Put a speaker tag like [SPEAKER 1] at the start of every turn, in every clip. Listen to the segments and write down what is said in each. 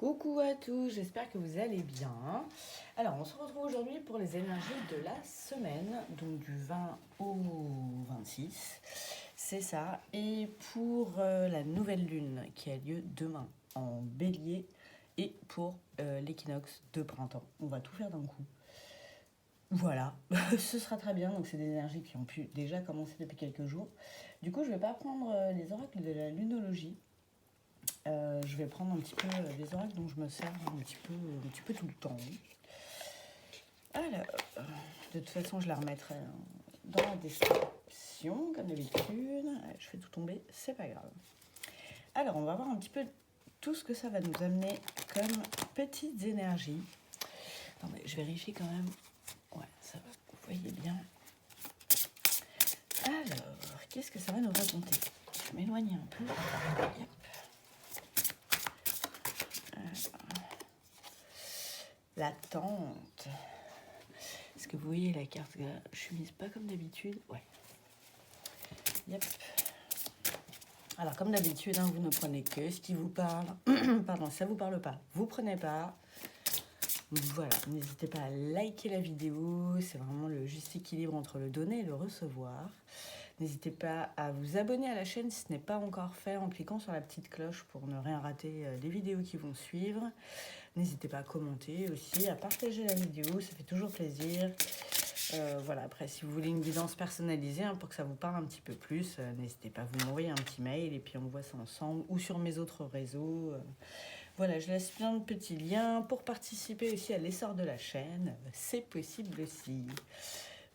[SPEAKER 1] Coucou à tous, j'espère que vous allez bien. Alors, on se retrouve aujourd'hui pour les énergies de la semaine, donc du 20 au 26, c'est ça. Et pour la nouvelle lune qui a lieu demain en bélier et pour l'équinoxe de printemps. On va tout faire d'un coup. Voilà, ce sera très bien. Donc, c'est des énergies qui ont pu déjà commencer depuis quelques jours. Du coup, je ne vais pas prendre les oracles de la lunologie. Je vais prendre un petit peu les oracles dont je me sers un petit peu tout le temps. Alors, de toute façon, je la remettrai dans la description, comme d'habitude. Je fais tout tomber, c'est pas grave. Alors, on va voir un petit peu tout ce que ça va nous amener comme petites énergies. Attendez, je vérifie quand même. Ouais, ça va, vous voyez bien. Alors, qu'est-ce que ça va nous raconter? Je vais m'éloigner un peu. Yep. L'attente. Est-ce que vous voyez la carte? Je suis mise pas comme d'habitude. Ouais. Yep. Alors, comme d'habitude, hein, vous ne prenez que ce qui vous parle. Pardon, si ça vous parle pas, vous prenez pas. Voilà, n'hésitez pas à liker la vidéo. C'est vraiment le juste équilibre entre le donner et le recevoir. N'hésitez pas à vous abonner à la chaîne si ce n'est pas encore fait en cliquant sur la petite cloche pour ne rien rater des vidéos qui vont suivre. N'hésitez pas à commenter aussi, à partager la vidéo, ça fait toujours plaisir. Voilà, après, si vous voulez une guidance personnalisée pour que ça vous parle un petit peu plus, n'hésitez pas à vous m'envoyer un petit mail et puis on voit ça ensemble ou sur mes autres réseaux. Voilà, je laisse plein de petits liens pour participer aussi à l'essor de la chaîne. C'est possible aussi.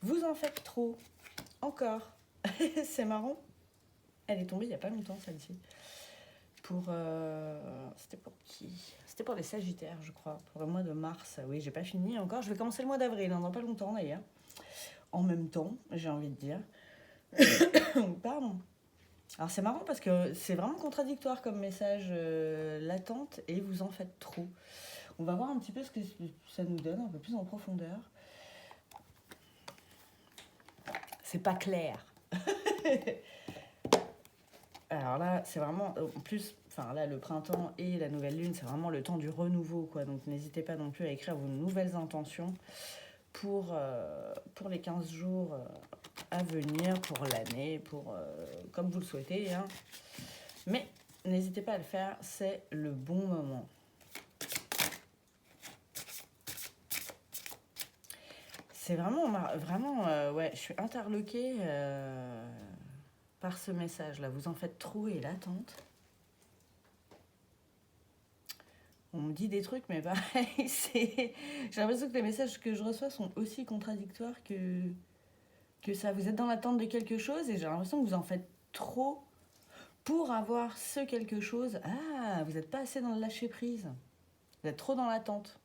[SPEAKER 1] Vous en faites trop. Encore. C'est marrant. Elle est tombée il n'y a pas longtemps, celle-ci. C'était pour qui? C'était pour les Sagittaires, je crois. Pour le mois de mars. Oui, j'ai pas fini encore. Je vais commencer le mois d'avril, dans pas longtemps d'ailleurs. En même temps, j'ai envie de dire. Pardon. Alors c'est marrant parce que c'est vraiment contradictoire comme message, l'attente, et vous en faites trop. On va voir un petit peu ce que ça nous donne, un peu plus en profondeur. C'est pas clair. Alors là, c'est vraiment, en plus, enfin là, le printemps et la nouvelle lune, c'est vraiment le temps du renouveau, quoi. Donc n'hésitez pas non plus à écrire vos nouvelles intentions pour les 15 jours à venir, pour l'année, comme vous le souhaitez, hein. Mais n'hésitez pas à le faire, c'est le bon moment. C'est vraiment, ouais, je suis interloquée par ce message-là. Vous en faites trop et l'attente. On me dit des trucs, mais pareil, j'ai l'impression que les messages que je reçois sont aussi contradictoires que ça. Vous êtes dans l'attente de quelque chose et j'ai l'impression que vous en faites trop pour avoir ce quelque chose. Ah, vous n'êtes pas assez dans le lâcher-prise. Vous êtes trop dans l'attente.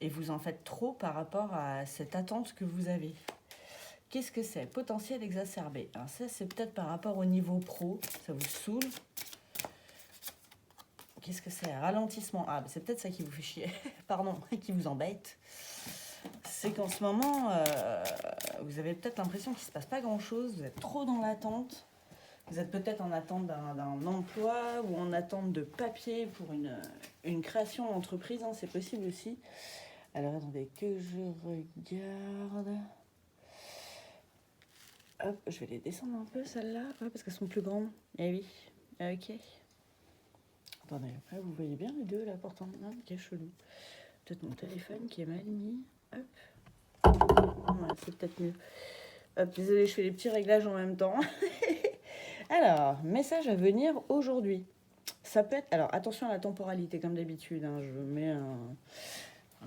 [SPEAKER 1] Et vous en faites trop par rapport à cette attente que vous avez. Qu'est-ce que c'est? Potentiel exacerbé. Alors ça, c'est peut-être par rapport au niveau pro. Ça vous saoule. Qu'est-ce que c'est? Ralentissement. Ah, c'est peut-être ça qui vous fait chier. Pardon, qui vous embête. C'est qu'en ce moment, vous avez peut-être l'impression qu'il ne se passe pas grand-chose. Vous êtes trop dans l'attente. Vous êtes peut-être en attente d'un emploi ou en attente de papier pour une création d'entreprise. Hein, c'est possible aussi. Alors, attendez que je regarde. Hop, je vais les descendre un peu, celles-là, parce qu'elles sont plus grandes. Eh oui, ok. Attendez, après, vous voyez bien les deux, là, pourtant. Non, quel chelou. Peut-être mon téléphone qui est mal mis. Hop. Ouais, c'est peut-être mieux. Hop, désolé, je fais les petits réglages en même temps. Alors, message à venir aujourd'hui. Ça peut être... Alors, attention à la temporalité, comme d'habitude. Hein, je mets un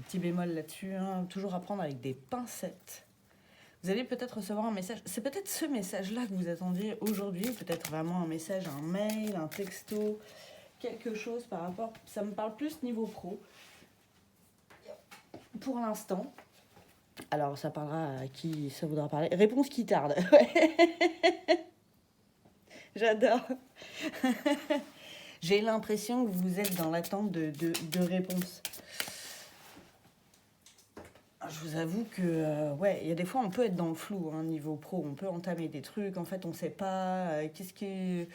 [SPEAKER 1] petit bémol là-dessus. Hein, toujours à prendre avec des pincettes. Vous allez peut-être recevoir un message. C'est peut-être ce message-là que vous attendiez aujourd'hui. Peut-être vraiment un message, un mail, un texto, quelque chose par rapport... Ça me parle plus niveau pro. Pour l'instant. Alors, ça parlera à qui ça voudra parler. Réponse qui tarde. J'adore. J'ai l'impression que vous êtes dans l'attente de réponses. Je vous avoue que, ouais, il y a des fois, on peut être dans le flou, hein, niveau pro. On peut entamer des trucs. En fait, on ne sait pas qu'est-ce que...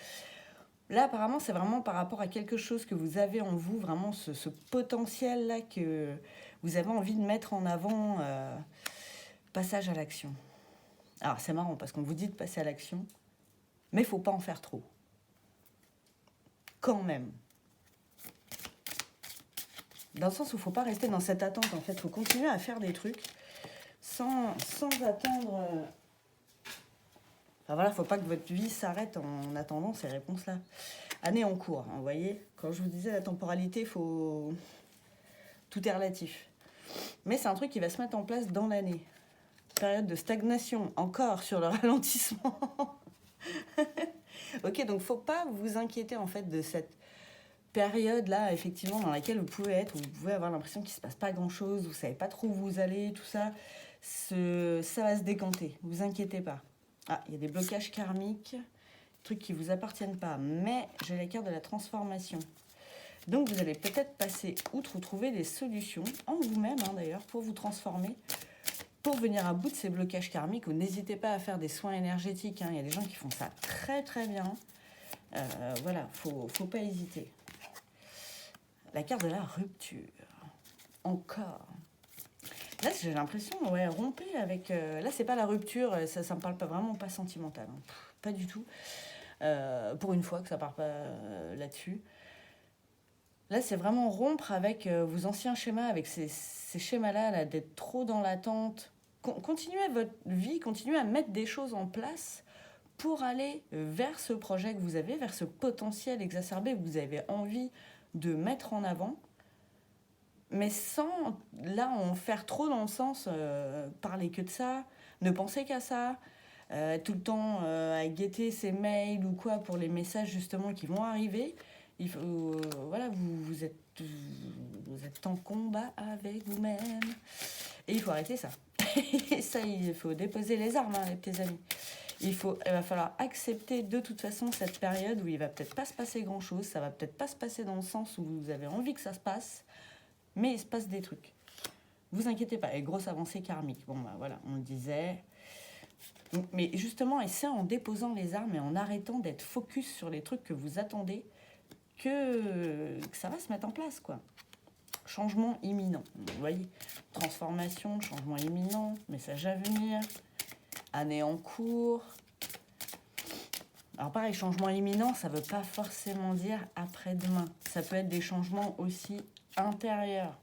[SPEAKER 1] Là, apparemment, c'est vraiment par rapport à quelque chose que vous avez en vous, vraiment ce potentiel-là que vous avez envie de mettre en avant, passage à l'action. Alors, c'est marrant parce qu'on vous dit de passer à l'action, mais il ne faut pas en faire trop. Quand même. Dans le sens où il ne faut pas rester dans cette attente, en fait. Il faut continuer à faire des trucs sans attendre... Enfin voilà, il ne faut pas que votre vie s'arrête en attendant ces réponses-là. Année en cours, hein, vous voyez. Quand je vous disais la temporalité, faut... tout est relatif. Mais c'est un truc qui va se mettre en place dans l'année. Période de stagnation, encore sur le ralentissement. Ok, donc faut pas vous inquiéter en fait de cette période-là, effectivement, dans laquelle vous pouvez être, où vous pouvez avoir l'impression qu'il ne se passe pas grand-chose, vous savez pas trop où vous allez, tout ça. Ça va se décanter, vous inquiétez pas. Ah, il y a des blocages karmiques, trucs qui ne vous appartiennent pas, mais j'ai la carte de la transformation. Donc vous allez peut-être passer outre ou trouver des solutions, en vous-même hein, d'ailleurs, pour vous transformer, pour venir à bout de ces blocages karmiques. N'hésitez pas à faire des soins énergétiques, hein. Il y a des gens qui font ça très très bien. Voilà, faut pas hésiter. La carte de la rupture. Encore. Là, j'ai l'impression, ouais, rompez avec... là, c'est pas la rupture, ça me parle pas, vraiment pas sentimental. Hein. Pas du tout. Pour une fois que ça parle pas là-dessus. Là, c'est vraiment rompre avec vos anciens schémas, avec ces schémas-là, là, d'être trop dans l'attente. Continuez votre vie, continuez à mettre des choses en place pour aller vers ce projet que vous avez, vers ce potentiel exacerbé que vous avez envie de mettre en avant, mais sans, là, en faire trop dans le sens, parler que de ça, ne penser qu'à ça, tout le temps à guetter ces mails ou quoi pour les messages justement qui vont arriver. Il faut, voilà, vous êtes en combat avec vous-même. Et il faut arrêter ça. Et ça, il faut déposer les armes, hein, les petits amis. Il va falloir accepter de toute façon cette période où il va peut-être pas se passer grand-chose. Ça va peut-être pas se passer dans le sens où vous avez envie que ça se passe. Mais il se passe des trucs. Vous inquiétez pas. Et grosse avancée karmique. Bon, bah voilà, on le disait. Mais justement, et c'est en déposant les armes et en arrêtant d'être focus sur les trucs que vous attendez que ça va se mettre en place, quoi. Changement imminent. Vous voyez, transformation, changement imminent, message à venir, année en cours. Alors pareil, changement imminent, ça ne veut pas forcément dire après-demain. Ça peut être des changements aussi intérieurs.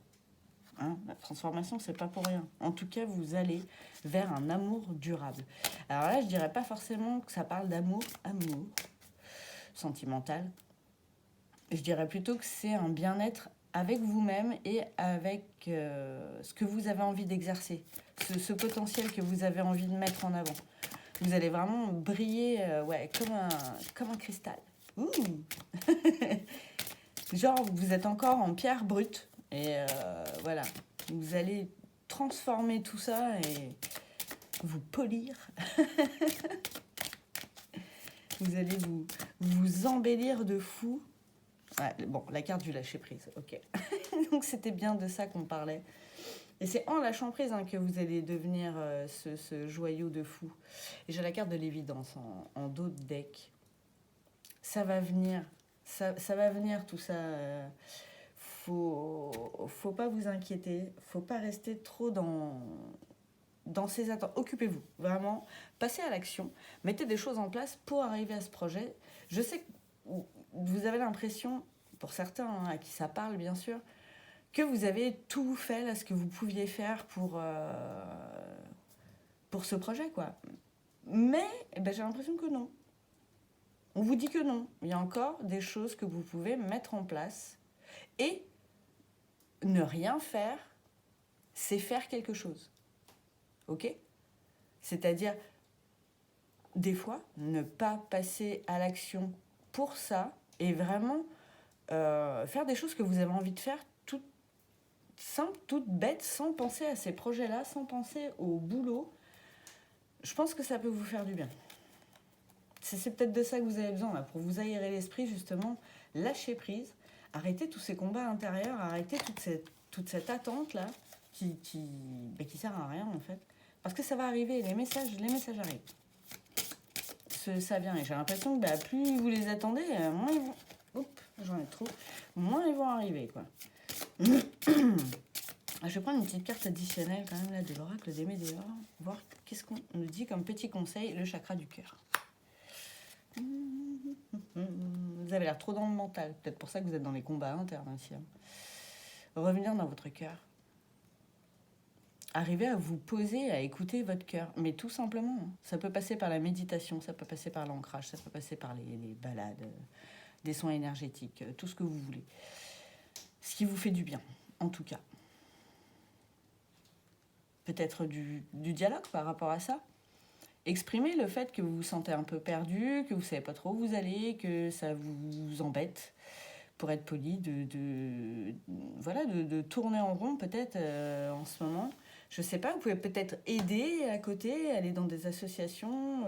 [SPEAKER 1] Hein, la transformation, c'est pas pour rien. En tout cas, vous allez vers un amour durable. Alors là, je dirais pas forcément que ça parle d'amour sentimental. Je dirais plutôt que c'est un bien-être avec vous-même et avec ce que vous avez envie d'exercer, ce potentiel que vous avez envie de mettre en avant. Vous allez vraiment briller ouais, comme un cristal. Ouh. Genre, vous êtes encore en pierre brute. Et voilà, vous allez transformer tout ça et vous polir. Vous allez vous embellir de fou. Ouais, bon, la carte du lâcher-prise, ok. Donc c'était bien de ça qu'on parlait. Et c'est en lâchant prise hein, que vous allez devenir ce joyau de fou. Et j'ai la carte de l'évidence en dos de deck. Ça va venir. Ça va venir tout ça. Faut pas vous inquiéter. Faut pas rester trop dans ces attentes. Occupez-vous, vraiment. Passez à l'action. Mettez des choses en place pour arriver à ce projet. Je sais que vous avez l'impression, pour certains hein, à qui ça parle bien sûr, que vous avez tout fait là, ce que vous pouviez faire pour ce projet, quoi. Mais eh ben, j'ai l'impression que non. On vous dit que non. Il y a encore des choses que vous pouvez mettre en place. Et ne rien faire, c'est faire quelque chose. Ok ? C'est-à-dire, des fois, ne pas passer à l'action pour ça et vraiment faire des choses que vous avez envie de faire toutes simples, toutes bêtes, sans penser à ces projets-là, sans penser au boulot. Je pense que ça peut vous faire du bien. C'est peut-être de ça que vous avez besoin, là, pour vous aérer l'esprit, justement. Lâcher prise, arrêter tous ces combats intérieurs, arrêter toute cette attente-là qui sert à rien, en fait. Parce que ça va arriver, les messages arrivent. ça vient. Et j'ai l'impression que plus vous les attendez, moins ils vont... Oups, j'en ai trop. Moins ils vont arriver, quoi. Je vais prendre une petite carte additionnelle quand même là de l'oracle des Médéors. Voir qu'est-ce qu'on nous dit comme petit conseil, le chakra du cœur. Vous avez l'air trop dans le mental. Peut-être pour ça que vous êtes dans les combats internes aussi. Hein. Revenir dans votre cœur. Arriver à vous poser, à écouter votre cœur. Mais tout simplement. Hein. Ça peut passer par la méditation, ça peut passer par l'ancrage, ça peut passer par les balades, des soins énergétiques, tout ce que vous voulez. Ce qui vous fait du bien, en tout cas. Peut-être du dialogue par rapport à ça. Exprimez le fait que vous vous sentez un peu perdu, que vous ne savez pas trop où vous allez, que ça vous embête, pour être poli, de tourner en rond peut-être en ce moment. Je ne sais pas, vous pouvez peut-être aider à côté, aller dans des associations,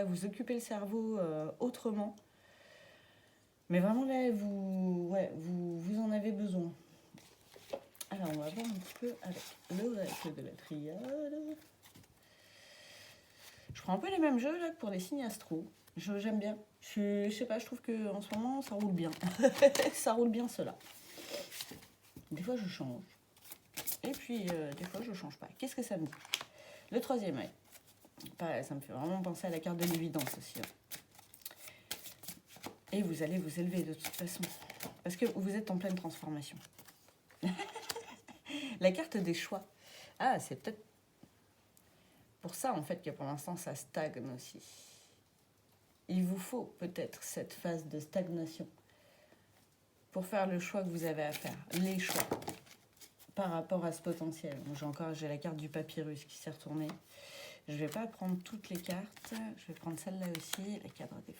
[SPEAKER 1] vous occuper le cerveau autrement. Mais vraiment là, vous en avez besoin. Alors on va voir un petit peu avec l'oracle de la triade. Je prends un peu les mêmes jeux là que pour les signes astro. J'aime bien. Je sais pas, je trouve qu'en ce moment ça roule bien. Ça roule bien cela. Des fois je change. Et puis des fois je change pas. Qu'est-ce que ça me dit? Le troisième œil. Pareil, ça me fait vraiment penser à la carte de l'évidence aussi. Hein. Et vous allez vous élever de toute façon. Parce que vous êtes en pleine transformation. La carte des choix. Ah, c'est peut-être pour ça, en fait, que pour l'instant, ça stagne aussi. Il vous faut peut-être cette phase de stagnation pour faire le choix que vous avez à faire. Les choix par rapport à ce potentiel. J'ai la carte du papyrus qui s'est retournée. Je ne vais pas prendre toutes les cartes. Je vais prendre celle-là aussi, la carte des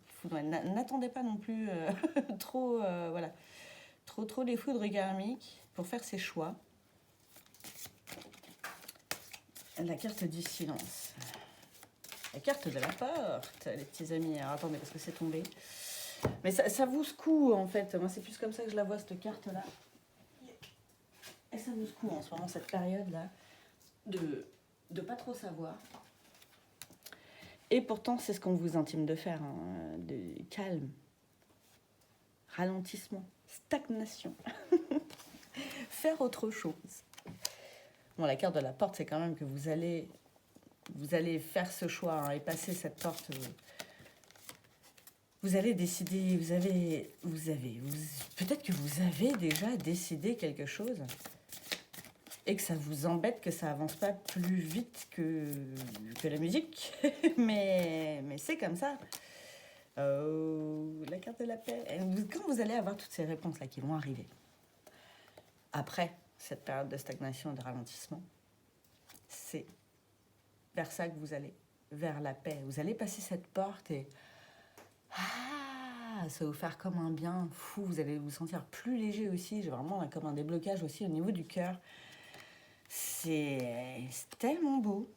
[SPEAKER 1] foudres. N'attendez pas non plus trop les foudres karmiques pour faire ses choix. La carte du silence. La carte de la porte, les petits amis. Alors attendez, parce que c'est tombé. Mais ça vous secoue, en fait. Moi, c'est plus comme ça que je la vois, cette carte-là. Et ça vous secoue, en ce moment, cette période-là, de pas trop savoir. Et pourtant, c'est ce qu'on vous intime de faire. Hein, de calme, ralentissement, stagnation. Faire autre chose. Bon, la carte de la porte, c'est quand même que vous allez faire ce choix hein, et passer cette porte. Vous allez décider, peut-être que vous avez déjà décidé quelque chose et que ça vous embête que ça avance pas plus vite que la musique. mais c'est comme ça. La carte de la paix. Quand vous allez avoir toutes ces réponses-là qui vont arriver, après cette période de stagnation et de ralentissement, c'est vers ça que vous allez, vers la paix. Vous allez passer cette porte et ça va vous faire comme un bien fou. Vous allez vous sentir plus léger aussi. J'ai vraiment comme un déblocage aussi au niveau du cœur. C'est tellement beau.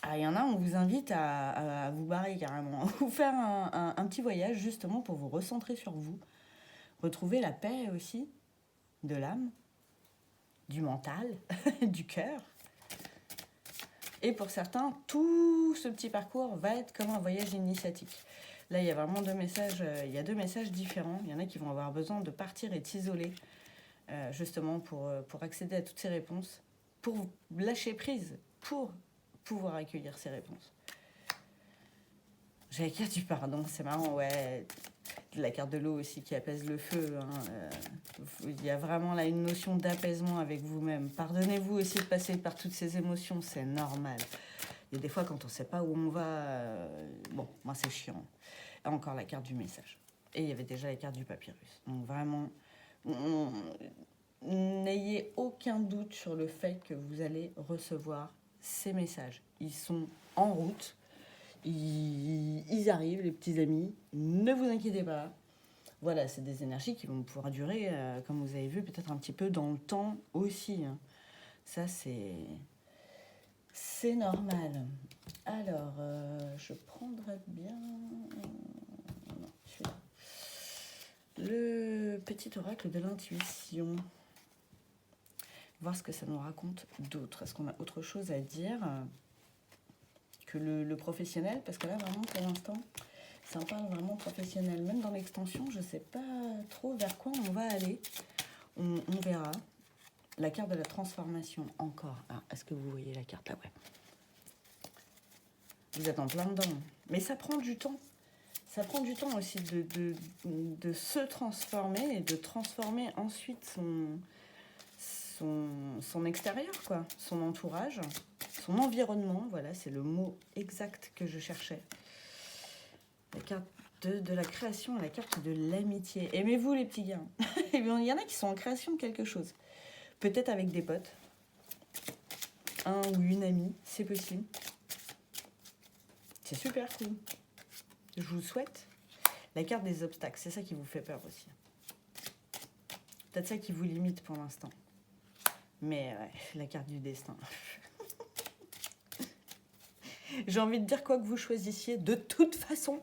[SPEAKER 1] Ah, il y en a, on vous invite à vous barrer carrément, à vous faire un petit voyage justement pour vous recentrer sur vous, retrouver la paix aussi de l'âme, du mental, du cœur. Et pour certains, tout ce petit parcours va être comme un voyage initiatique. Là, il y a vraiment deux messages différents. Il y en a qui vont avoir besoin de partir et de s'isoler, justement pour accéder à toutes ces réponses, pour lâcher prise, pour pouvoir accueillir ces réponses. J'ai la carte du pardon, c'est marrant, ouais. La carte de l'eau aussi qui apaise le feu. Hein. Il y a vraiment là une notion d'apaisement avec vous-même. Pardonnez-vous aussi de passer par toutes ces émotions, c'est normal. Il y a des fois quand on ne sait pas où on va, bon, moi c'est chiant. Et encore la carte du message. Et il y avait déjà la carte du papyrus. Donc vraiment, n'ayez aucun doute sur le fait que vous allez recevoir ces messages. Ils sont en route. Ils arrivent, les petits amis. Ne vous inquiétez pas. Voilà, c'est des énergies qui vont pouvoir durer, comme vous avez vu, peut-être un petit peu dans le temps aussi. Hein. Ça, c'est normal. Alors, je prendrais bien... Non, celui-là. Le petit oracle de l'intuition. Voir ce que ça nous raconte d'autre. Est-ce qu'on a autre chose à dire que que le professionnel, parce que là, vraiment, pour l'instant, ça en parle vraiment professionnel. Même dans l'extension, je ne sais pas trop vers quoi on va aller. On verra. La carte de la transformation, encore. Ah, est-ce que vous voyez la carte là? Ouais. Vous êtes en plein dedans. Mais ça prend du temps. Ça prend du temps aussi de se transformer et de transformer ensuite son extérieur, quoi. Son entourage, son environnement. Voilà, c'est le mot exact que je cherchais. La carte de la création et la carte de l'amitié. Aimez-vous les petits gars? Il y en a qui sont en création de quelque chose. Peut-être avec des potes. Un ou une amie, c'est possible. C'est super cool. Je vous souhaite. La carte des obstacles, c'est ça qui vous fait peur aussi. Peut-être ça qui vous limite pour l'instant. Mais ouais, la carte du destin. J'ai envie de dire quoi que vous choisissiez, de toute façon,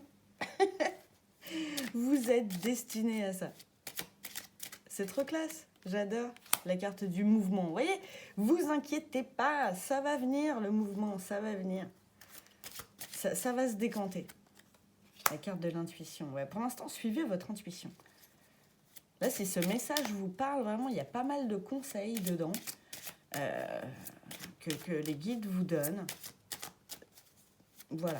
[SPEAKER 1] vous êtes destiné à ça. C'est trop classe, j'adore. La carte du mouvement. Vous voyez, vous inquiétez pas, ça va venir le mouvement, ça va venir. Ça va se décanter. La carte de l'intuition. Ouais, pour l'instant, suivez votre intuition. Là, si ce message vous parle, vraiment, il y a pas mal de conseils dedans que les guides vous donnent. Voilà.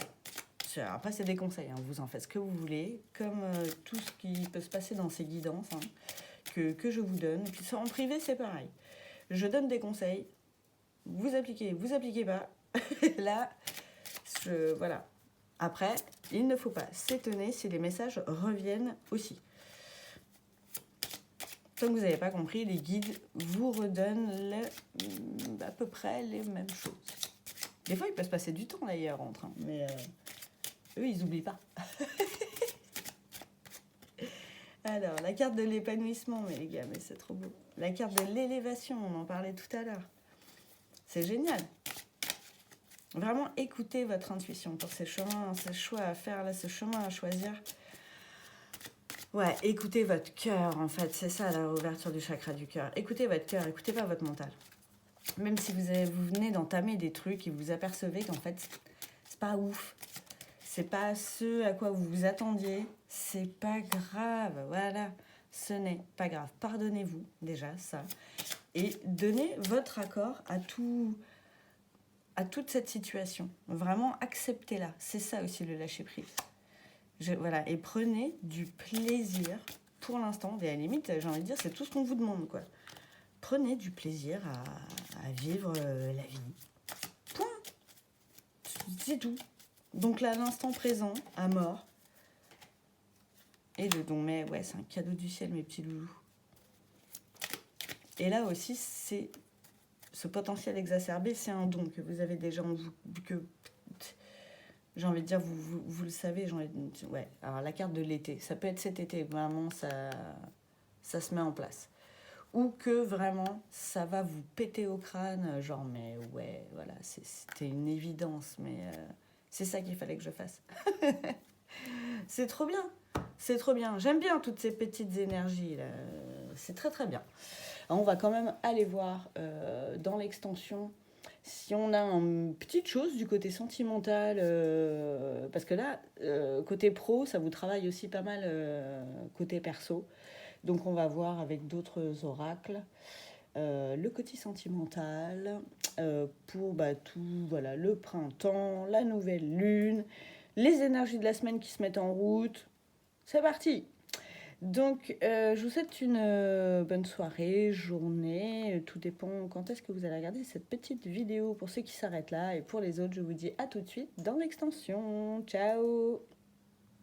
[SPEAKER 1] Après, c'est des conseils. Hein. Vous en faites ce que vous voulez, comme tout ce qui peut se passer dans ces guidances que je vous donne. Et puis, en privé, c'est pareil. Je donne des conseils. Vous appliquez pas. Là, voilà. Après, il ne faut pas s'étonner si les messages reviennent aussi. Tant que vous n'avez pas compris, les guides vous redonnent à peu près les mêmes choses. Des fois, il peut se passer du temps d'ailleurs entre, hein, mais eux, ils n'oublient pas. Alors, la carte de l'épanouissement, mais les gars, mais c'est trop beau. La carte de l'élévation, on en parlait tout à l'heure. C'est génial. Vraiment, écoutez votre intuition pour ces chemins, ces choix à faire, là, ce chemin à choisir. Ouais, écoutez votre cœur, en fait. C'est ça, la ouverture du chakra du cœur. Écoutez votre cœur, écoutez pas votre mental. Même si vous venez d'entamer des trucs et vous apercevez qu'en fait, c'est pas ouf. C'est pas ce à quoi vous vous attendiez. C'est pas grave, voilà. Ce n'est pas grave. Pardonnez-vous, déjà, ça. Et donnez votre accord à toute cette situation. Vraiment, acceptez-la. C'est ça aussi, le lâcher-prise. Voilà, et prenez du plaisir pour l'instant. Et à la limite, j'ai envie de dire, c'est tout ce qu'on vous demande, quoi. Prenez du plaisir à vivre la vie. Point. C'est tout. Donc là, l'instant présent, à mort. Et le don, mais ouais, c'est un cadeau du ciel, mes petits loulous. Et là aussi, c'est ce potentiel exacerbé, c'est un don que vous avez déjà en vous, que j'ai envie de dire, vous le savez, ouais. Alors la carte de l'été, ça peut être cet été, vraiment, ça se met en place. Ou que vraiment, ça va vous péter au crâne, genre, mais ouais, voilà, c'était une évidence, mais c'est ça qu'il fallait que je fasse. C'est trop bien, c'est trop bien. J'aime bien toutes ces petites énergies, là. C'est très très bien. Alors, on va quand même aller voir dans l'extension si on a une petite chose du côté sentimental, parce que là, côté pro, ça vous travaille aussi pas mal côté perso. Donc on va voir avec d'autres oracles le côté sentimental pour tout, voilà, le printemps, la nouvelle lune, les énergies de la semaine qui se mettent en route. C'est parti! Donc, je vous souhaite une bonne soirée, journée, tout dépend quand est-ce que vous allez regarder cette petite vidéo pour ceux qui s'arrêtent là, et pour les autres, je vous dis à tout de suite dans l'extension. Ciao!